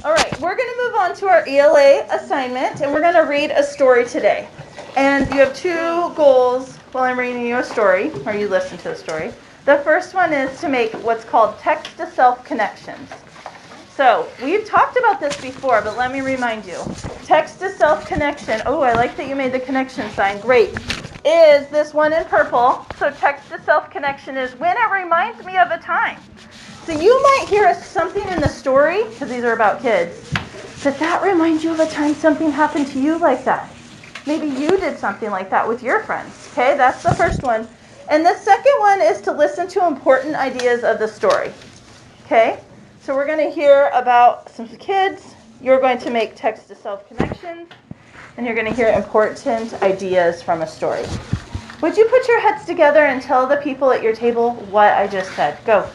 All right, we're going to move on to our ELA assignment, and we're going to read a story today. And you have two goals while I'm reading you a story, or you listen to the story. The first one is to make what's called text-to-self connections. So we've talked about this before, but let me remind you. Text-to-self connection, oh, I like that you made the connection sign, great, is this one in purple. So text-to-self connection is when it reminds me of a time. So you might hear something in the story, because these are about kids, that reminds you of a time something happened to you like that. Maybe you did something like that with your friends. Okay, that's the first one. And the second one is to listen to important ideas of the story. Okay, so we're going to hear about some kids. You're going to make text-to-self connections, and you're going to hear important ideas from a story. Would you put your heads together and tell the people at your table what I just said? Go.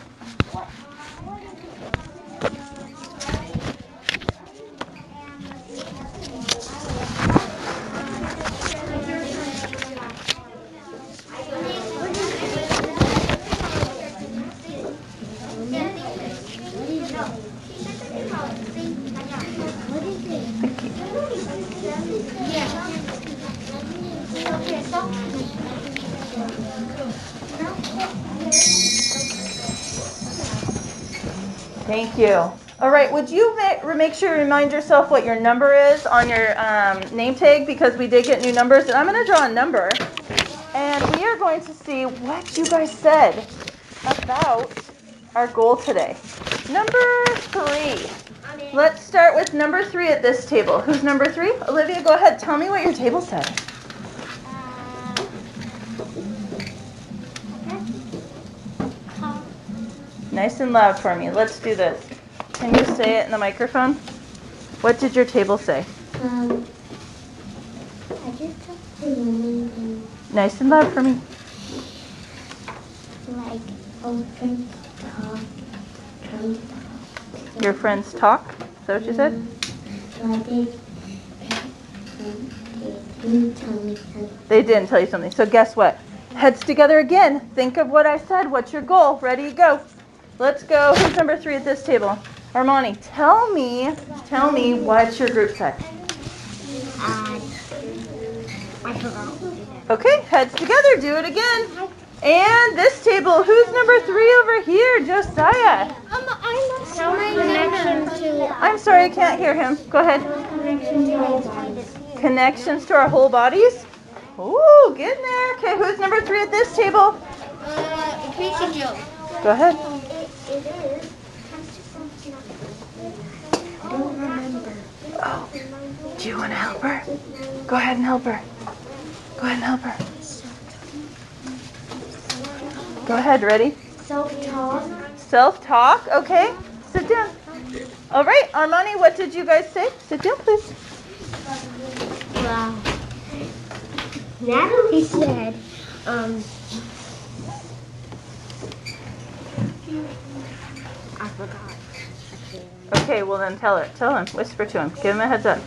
Thank you. All right, would you make sure you remind yourself what your number is on your name tag, because we did get new numbers, and I'm going to draw a number, and we are going to see what you guys said about our goal today. Number 3. Let's start with number 3 at this table. Who's number 3? Olivia, go ahead. Tell me what your table said. Nice and loud for me. Let's do this. Can you say it in the microphone? What did your table say? I just talked to you. Nice and loud for me. Like, open talk. Your friends talk? Is that what you said? They didn't tell you something. So guess what? Heads together again. Think of what I said. What's your goal? Ready, go. Let's go. Who's number 3 at this table? Armani, tell me what your group said. I forgot. Okay, heads together. Do it again. And this table, who's number 3 over here? Josiah. I'm sorry, I can't hear him. Go ahead. Connections to our whole bodies. Ooh, get in there. Okay, who's number 3 at this table? Tracy Joe. Go ahead. I don't remember. Oh, do you want to help her? Go ahead and help her. Go ahead and help her. Go ahead, ready? Self-talk. Self-talk, okay. Sit down. All right, Armani, what did you guys say? Sit down, please. Wow. Natalie said, I forgot. Okay, well then tell her. Tell him. Whisper to him. Give him a heads up.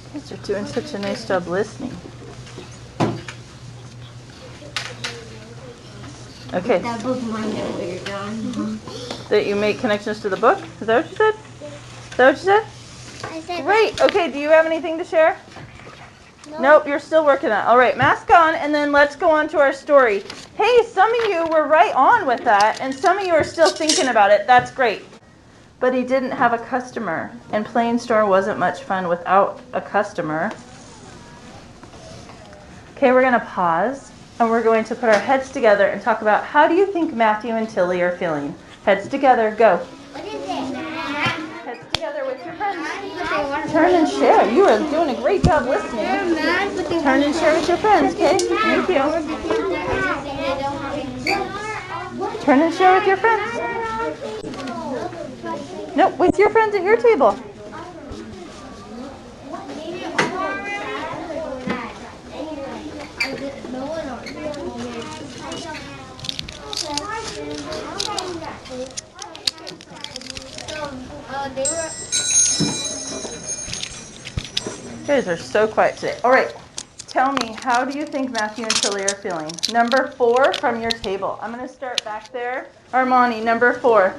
You guys are doing such a nice job listening. Okay. That book might know where you're going. That you make connections to the book? Is that what you said? Is that what you said? I said Great. Okay, do you have anything to share? Nope, you're still working on it. All right, mask on, and then let's go on to our story. Hey, some of you were right on with that, and some of you are still thinking about it. That's great. But he didn't have a customer, and Plain Store wasn't much fun without a customer. Okay, we're going to pause, and we're going to put our heads together and talk about how do you think Matthew and Tilly are feeling? Heads together, go. What is it? Heads together with your friends. Turn and share. You are doing a great job listening. Turn and share with your friends, okay? Thank you. Turn and share with your friends. Nope, with your friends at your table. guys are so quiet today. All right, tell me, how do you think Matthew and Tilly are feeling? Number 4 from your table. I'm going to start back there. Armani, number 4.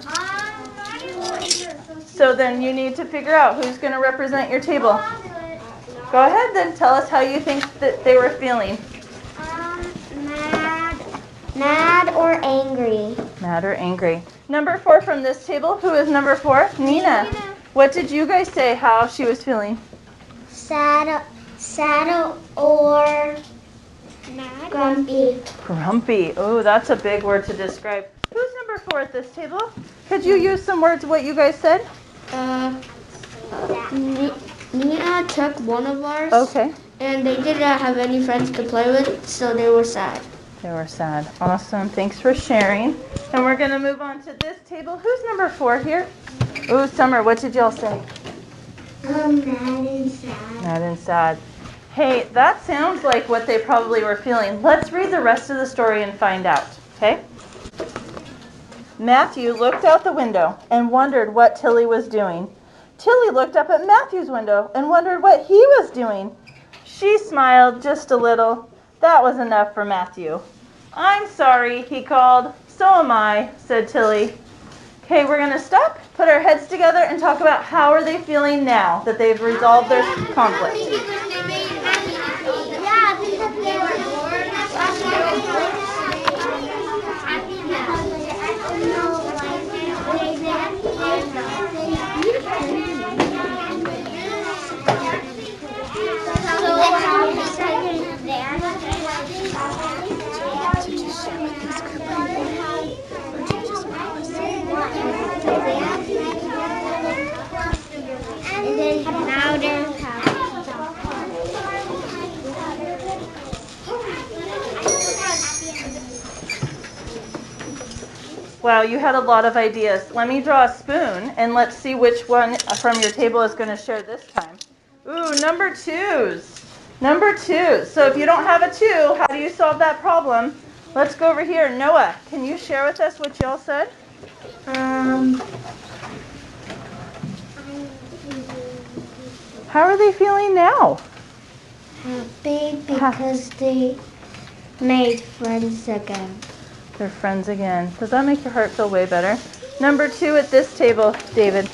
So then you need to figure out who's going to represent your table. Go ahead then, tell us how you think that they were feeling. Mad or angry. Mad or angry. Number 4 from this table, who is number 4? Nina. What did you guys say how she was feeling? Sad or grumpy. Grumpy. Oh, that's a big word to describe. Who's number 4 at this table? Could you use some words what you guys said? Nina took one of ours. Okay. And they didn't have any friends to play with, so they were sad. They were sad. Awesome. Thanks for sharing. And we're going to move on to this table. Who's number 4 here? Oh, Summer, what did y'all say? Mad and sad. Mad and sad. Hey, that sounds like what they probably were feeling. Let's read the rest of the story and find out, okay? Matthew looked out the window and wondered what Tilly was doing. Tilly looked up at Matthew's window and wondered what he was doing. She smiled just a little. That was enough for Matthew. I'm sorry, he called. So am I, said Tilly. Okay, we're going to stop, put our heads together, and talk about how are they feeling now that they've resolved their conflict. And then now they're happy. Wow, you had a lot of ideas. Let me draw a spoon and let's see which one from your table is going to share this time. Ooh, number 2s. Number 2. So if you don't have a 2, how do you solve that problem? Let's go over here. Noah, can you share with us what y'all said? How are they feeling now? Happy because they made friends again. They're friends again. Does that make your heart feel way better? Number 2 at this table, David.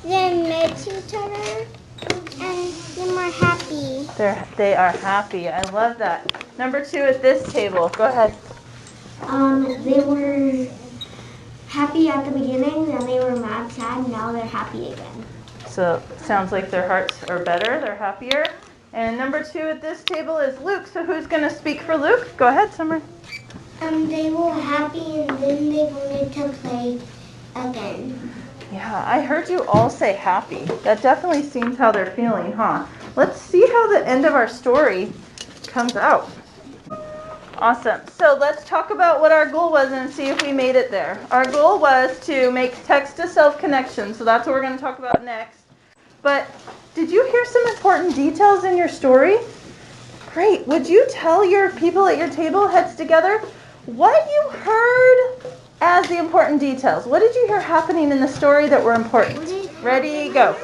They met each other and they were happy. They are happy. I love that. Number 2 at this table. Go ahead. They were happy at the beginning, then they were mad, sad, now they're happy again. So it sounds like their hearts are better. They're happier. And number 2 at this table is Luke. So who's going to speak for Luke? Go ahead, Summer. They were happy and then they wanted to play again. Yeah, I heard you all say happy. That definitely seems how they're feeling, huh? Let's see how the end of our story comes out. Awesome. So let's talk about what our goal was and see if we made it there. Our goal was to make text-to-self connections. So that's what we're going to talk about next. But did you hear some important details in your story? Great. Would you tell your people at your table, heads together, what you heard as the important details? What did you hear happening in the story that were important? Ready, go.